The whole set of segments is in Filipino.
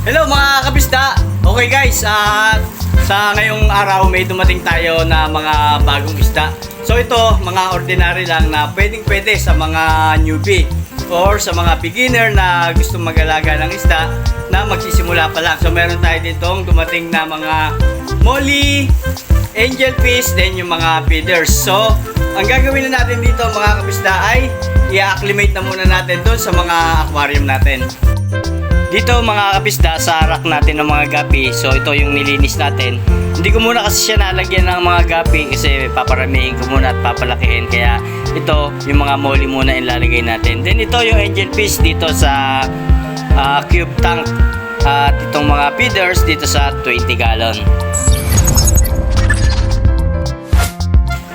Hello mga kabisda! Okay guys, sa ngayong araw may dumating tayo na mga bagong isda. So ito, mga ordinary lang na pwede sa mga newbie or sa mga beginner na gusto mag-alaga ng isda na magsisimula pa lang. So meron tayo ditong dumating na mga molly, angelfish, then yung mga feeders. So ang gagawin na natin dito mga kabisda ay i-acclimate na muna natin doon sa mga aquarium natin. Dito mga kabisda, sa rack natin ng mga gapi, so ito yung nilinis natin. Hindi ko muna kasi siya nalagyan ng mga gapi kasi paparamihin ko muna at papalakihin. Kaya ito yung mga molly muna ilalagay natin. Then ito yung angelfish dito sa cube tank. At itong mga feeders dito sa 20 gallon.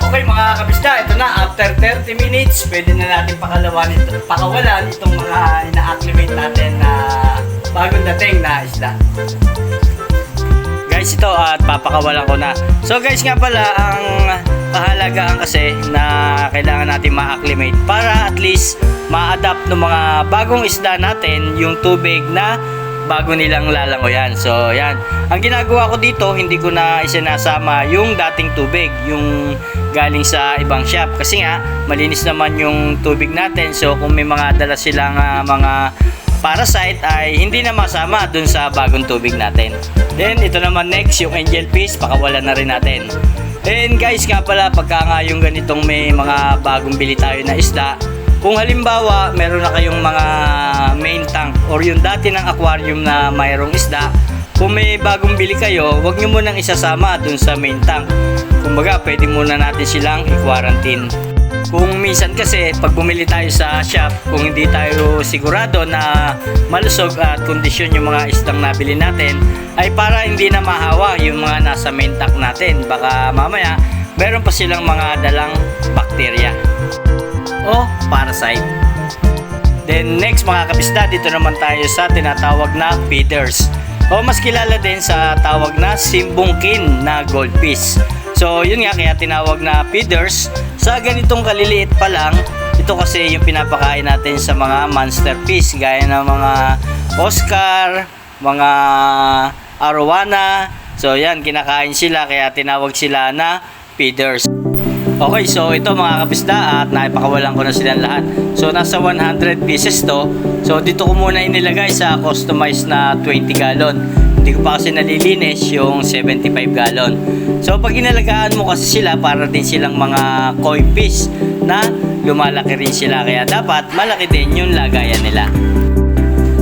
Okay mga kabisda, ito na, after 30 minutes, pwede na natin pakawalan itong mga ina-acclimate natin na bagong dating na isda. Guys, ito at papakawalan ko na. So guys nga pala, ang kahalagaan kasi na kailangan natin ma-acclimate para at least ma-adapt ng mga bagong isda natin yung tubig na bago nilang lalangoyan. So yan, ang ginagawa ko dito, hindi ko na isinasama yung dating tubig, yung galing sa ibang shop, kasi nga malinis naman yung tubig natin. So kung may mga dala silang mga parasite ay hindi na masama dun sa bagong tubig natin. Then ito naman next, yung angelfish, pakawalan na rin natin. And guys nga pala, pagka nga yung ganitong may mga bagong bili tayo na isda, kung halimbawa meron na kayong mga main tank or yung dati ng aquarium na mayroong isda, kung may bagong bili kayo, huwag nyo munang isasama dun sa main tank. Kumbaga, pwede muna natin silang i-quarantine. Kung minsan kasi, pag bumili tayo sa shop, kung hindi tayo sigurado na malusog at kondisyon yung mga isdang nabili natin, ay para hindi na mahawa yung mga nasa main tank natin. Baka mamaya, meron pa silang mga dalang bakterya o parasite. Then next mga kabisda, dito naman tayo sa tinatawag na feeders, o mas kilala din sa tawag na simbungkin na goldfish. So yun nga, kaya tinawag na feeders. Sa ganitong kaliliit pa lang, ito kasi yung pinapakain natin sa mga monster fish gaya ng mga Oscar, mga arowana. So yan, kinakain sila, kaya tinawag sila na feeders. Okay, so ito mga kabisda, at naipakawalan ko na silang lahat. So nasa 100 pieces to. So dito ko muna inilagay sa customized na 20 gallon. Hindi ko pa kasi nalilinis yung 75 gallon. So pag inalagaan mo kasi sila, para din silang mga koi fish na lumalaki rin sila. Kaya dapat malaki din yung lagayan nila.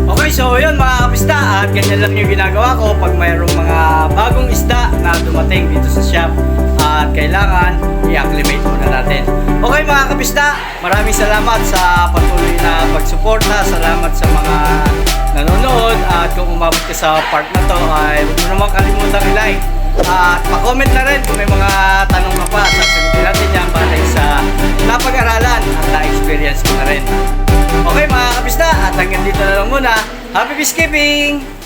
Okay, so yun mga kabisda, at ganyan lang yung ginagawa ko pag mayroong mga bagong isda na dumating dito sa shop at kailangan i-acclimate muna natin. Okay mga kabisda, maraming salamat sa patuloy na pagsuporta. Salamat sa mga nanonood, at kung umabot ka sa part na to ay huwag mo naman kalimutang i-like at pa-comment na rin kung may mga tanong ka pa. Sasagutin natin yan batay sa napag-aralan at na-experience ko na rin. Okay mga kabisda, at hanggang dito na lang muna. Happy peacekeeping!